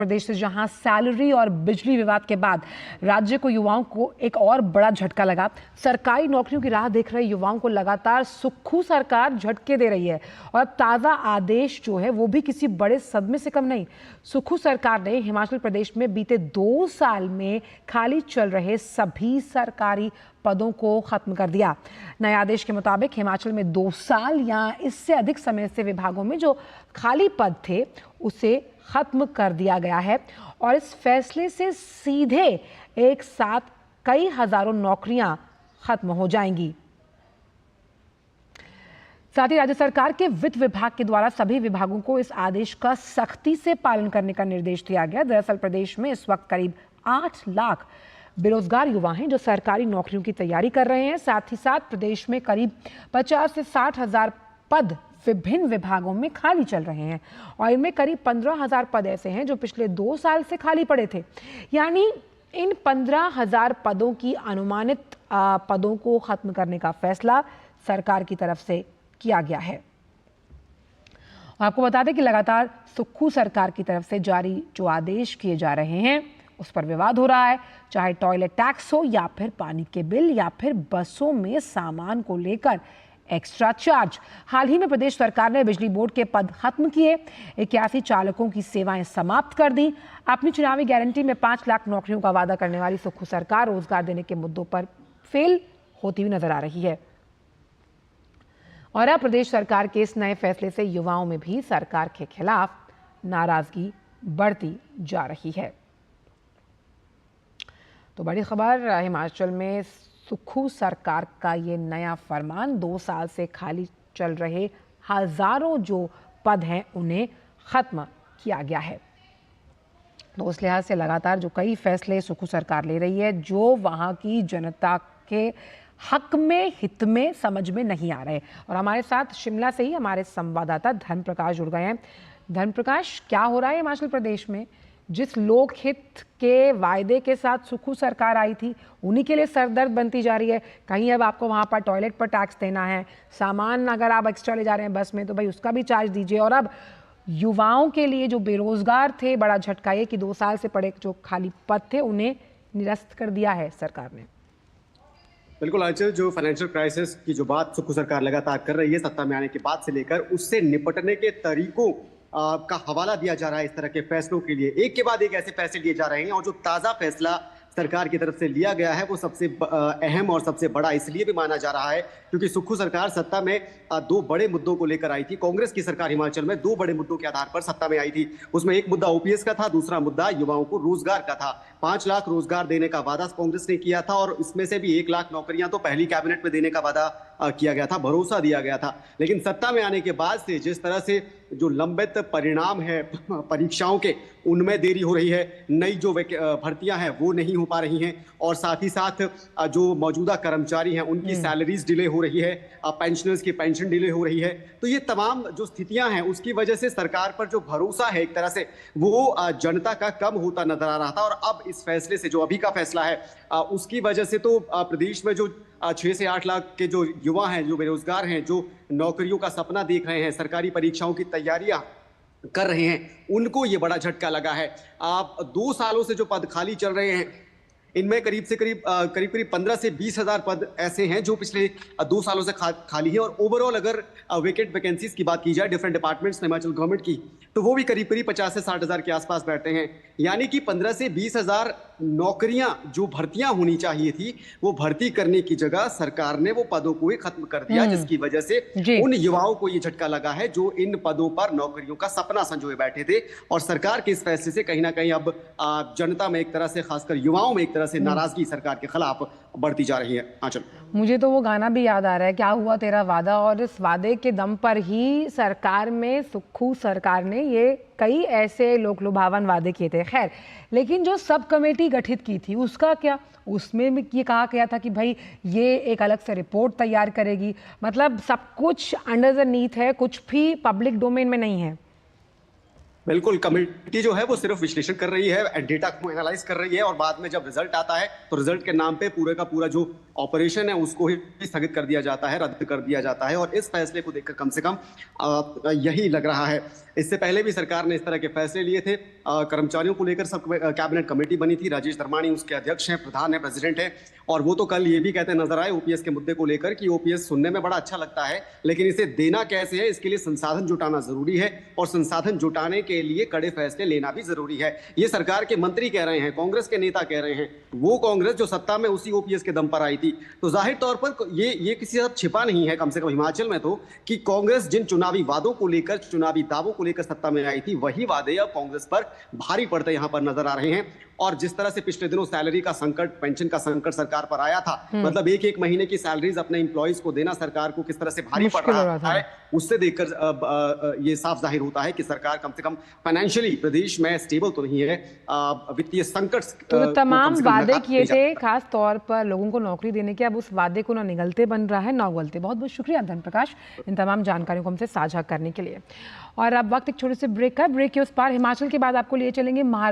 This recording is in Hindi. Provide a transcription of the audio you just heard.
प्रदेश से, जहां सैलरी और बिजली विवाद के बाद राज्य को युवाओं को एक और बड़ा झटका लगा। सरकारी नौकरियों की राह देख रहे युवाओं को लगातार सुक्खू सरकार झटके दे रही है और अब ताजा आदेश जो है वो भी किसी बड़े सदमे से कम नहीं। सुक्खू सरकार ने हिमाचल प्रदेश में बीते 2 साल में खाली चल रहे सभी सरकारी पदों को खत्म कर दिया। नए आदेश के मुताबिक हिमाचल में 2 साल या इससे अधिक समय से विभागों में जो खाली पद थे उसे खत्म कर दिया गया है और इस फैसले से सीधे एक साथ कई हजारों नौकरियां खत्म हो जाएंगी। साथ ही राज्य सरकार के वित्त विभाग के द्वारा सभी विभागों को इस आदेश का सख्ती से पालन करने का निर्देश दिया गया। दरअसल प्रदेश में इस वक्त करीब 8 लाख बेरोजगार युवा हैं जो सरकारी नौकरियों की तैयारी कर रहे हैं। साथ ही साथ प्रदेश में करीब 50 से 60 हजार पद विभिन्न विभागों में खाली चल रहे हैं और इनमें करीब 15,000 पद ऐसे हैं जो पिछले 2 साल से खाली पड़े थे। यानी इन 15,000 पदों की अनुमानित पदों को खत्म करने का फैसला सरकार की तरफ से किया गया है। और आपको बता दें कि लगातार सुक्खू सरकार की तरफ से जारी जो आदेश किए जा रहे हैं उस पर विवाद हो रहा है, चाहे टॉयलेट टैक्स हो या फिर पानी के बिल या फिर बसों में सामान को लेकर एक्स्ट्रा चार्ज। हाल ही में प्रदेश सरकार ने बिजली बोर्ड के पद खत्म किए, 81 चालकों की सेवाएं समाप्त कर दी। अपनी चुनावी गारंटी में 5 लाख नौकरियों का वादा करने वाली सुक्खू सरकार रोजगार देने के मुद्दों पर फेल होती हुई नजर आ रही है। और अब प्रदेश सरकार के इस नए फैसले से युवाओं में भी सरकार के खिलाफ नाराजगी बढ़ती जा रही है। तो बड़ी खबर, हिमाचल में सुक्खू सरकार का ये नया फरमान, 2 साल से खाली चल रहे हजारों जो पद हैं उन्हें खत्म किया गया है। तो उस लिहाज से लगातार जो कई फैसले सुक्खू सरकार ले रही है जो वहां की जनता के हक में, हित में, समझ में नहीं आ रहे। और हमारे साथ शिमला से ही हमारे संवाददाता धर्म प्रकाश जुड़ गए हैं। धर्म प्रकाश, क्या हो रहा है हिमाचल प्रदेश में? जिस लोक हित के वायदे के साथ सुक्खू सरकार आई थी उन्हीं के लिए सरदर्द बनती जा रही है। कहीं अब आपको वहां पर टॉयलेट पर टैक्स देना है, सामान अगर आप एक्स्ट्रा ले जा रहे हैं बस में तो भाई उसका भी चार्ज दीजिए। और अब युवाओं के लिए जो बेरोजगार थे, बड़ा झटका ये कि 2 साल से पड़े जो खाली पद थे उन्हें निरस्त कर दिया है सरकार ने। बिल्कुल आंचल, जो फाइनेंशियल क्राइसिस की जो बात सुक्खू सरकार लगातार कर रही है सत्ता में आने के बाद से लेकर, उससे निपटने के तरीकों का हवाला दिया जा रहा है इस तरह के फैसलों के लिए। एक के बाद एक ऐसे फैसले लिए जा रहे हैं और जो ताजा फैसला सरकार की तरफ से लिया गया है वो सबसे अहम और सबसे बड़ा इसलिए भी माना जा रहा है क्योंकि सुक्खू सरकार सत्ता में 2 बड़े मुद्दों को लेकर आई थी। कांग्रेस की सरकार हिमाचल में 2 बड़े मुद्दों के आधार पर सत्ता में आई थी। उसमें एक मुद्दा ओपीएस का था, दूसरा मुद्दा युवाओं को रोजगार का था। 5 लाख रोजगार देने का वादा कांग्रेस ने किया था और इसमें से भी 1 लाख नौकरियां तो पहली कैबिनेट में देने का वादा किया गया था, भरोसा दिया गया था। लेकिन सत्ता में आने के बाद से जिस तरह से जो लंबित परिणाम है परीक्षाओं के, उनमें देरी हो रही है, नई जो भर्तियां हैं वो नहीं हो पा रही हैं और साथ ही साथ जो मौजूदा कर्मचारी हैं उनकी सैलरीज डिले हो रही है, पेंशनर्स की पेंशन डिले हो रही है। तो ये तमाम जो स्थितियां हैं उसकी वजह से सरकार पर जो भरोसा है एक तरह से वो जनता का कम होता नजर आ रहा था। और अब इस फैसले से, जो अभी का फैसला है, उसकी वजह से तो प्रदेश में जो 6 से 8 लाख के जो युवा हैं, जो बेरोजगार हैं, जो नौकरियों का सपना देख रहे हैं, सरकारी परीक्षाओं की तैयारियां कर रहे हैं, उनको ये बड़ा झटका लगा है। आप 2 सालों से जो पद खाली चल रहे हैं इनमें करीब 15 से 20 हजार पद ऐसे हैं जो पिछले 2 सालों से खाली है। और ओवरऑल अगर वेकेंट वैकेंसीज की बात की जाए डिफरेंट डिपार्टमेंट्स हिमाचल गवर्नमेंट की, तो वो भी करीब 50 से 60 हजार के आसपास बैठते हैं। यानी कि 15 से 20 हजार नौकरियां जो भर्तियां होनी चाहिए थी वो भर्ती करने की जगह सरकार ने वो पदों को ही खत्म कर दिया, जिसकी वजह से उन युवाओं को ये झटका लगा है जो इन पदों पर नौकरियों का सपना संजोए बैठे थे। और सरकार के इस फैसले से कहीं ना कहीं अब जनता में एक तरह से, खासकर युवाओं में एक तरह से नाराजगी सरकार के खिलाफ बढ़ती जा रही है। आंचल, मुझे तो वो गाना भी याद आ रहा है, क्या हुआ तेरा वादा, और इस वादे के दम पर ही सरकार में, सुक्खू सरकार ने ये कई ऐसे लोक लुभावन वादे किए थे। खैर, लेकिन जो सब कमेटी गठित की थी उसका क्या? उसमें भी ये कहा गया था कि भाई ये एक अलग से रिपोर्ट तैयार करेगी। मतलब सब कुछ अंडर द नीथ है, कुछ भी पब्लिक डोमेन में नहीं है। बिल्कुल, कमेटी जो है वो सिर्फ विश्लेषण कर रही है, डेटा को एनालाइज कर रही है और बाद में जब रिजल्ट आता है तो रिजल्ट के नाम पे पूरे का पूरा जो ऑपरेशन है उसको ही स्थगित कर दिया जाता है, रद्द कर दिया जाता है। और इस फैसले को देखकर कम से कम यही लग रहा है। इससे पहले भी सरकार ने इस तरह के फैसले लिए थे। कर्मचारियों को लेकर सब कैबिनेट कमेटी बनी थी, राजेश धर्माणी उसके अध्यक्ष हैं, प्रधान है, प्रेसिडेंट है। और वो तो कल ये भी कहते नजर आए ओपीएस के मुद्दे को लेकर कि ओपीएस सुनने में बड़ा अच्छा लगता है, लेकिन इसे देना कैसे है, इसके लिए संसाधन जुटाना जरूरी है, और संसाधन जुटाने के लिए कड़े फैसले लेना भी जरूरी है। ये सरकार के मंत्री कह रहे हैं, कांग्रेस के नेता कह रहे हैं, वो कांग्रेस जो सत्ता में उसी ओपीएस के दम पर आई थी। तो जाहिर तौर पर ये किसी हद छिपा नहीं है, कम से कम हिमाचल में तो, कि कांग्रेस जिन चुनावी वादों को लेकर, चुनावी दावों को लेकर सत्ता में आई थी, वही वादे अब कांग्रेस पर भारी पड़ते यहां पर नजर आ रहे हैं। और जिस तरह से पिछले दिनों सैलरी का संकट, पेंशन का संकट सरकार पर आया था, मतलब एक एक महीने की सैलरीज अपने एम्प्लॉइज को देना सरकार को किस तरह से भारी पड़ रहा है, उससे देखकर ये साफ जाहिर होता है कि सरकार कम से कम फाइनेंशियली प्रदेश में स्टेबल तो नहीं है। वित्तीय संकट तो तमाम वादे किए थे, खास तौर पर लोगों को नौकरी देने के, अब उस वादे को ना निगलते बन रहा है ना उगलते। बहुत बहुत शुक्रिया धन प्रकाश इन तमाम जानकारियों को हमसे साझा करने के लिए। और अब वक्त एक छोटे से ब्रेक का। ब्रेक के उस पार हिमाचल के बाद आपको लिए चलेंगे महाराष्ट्र।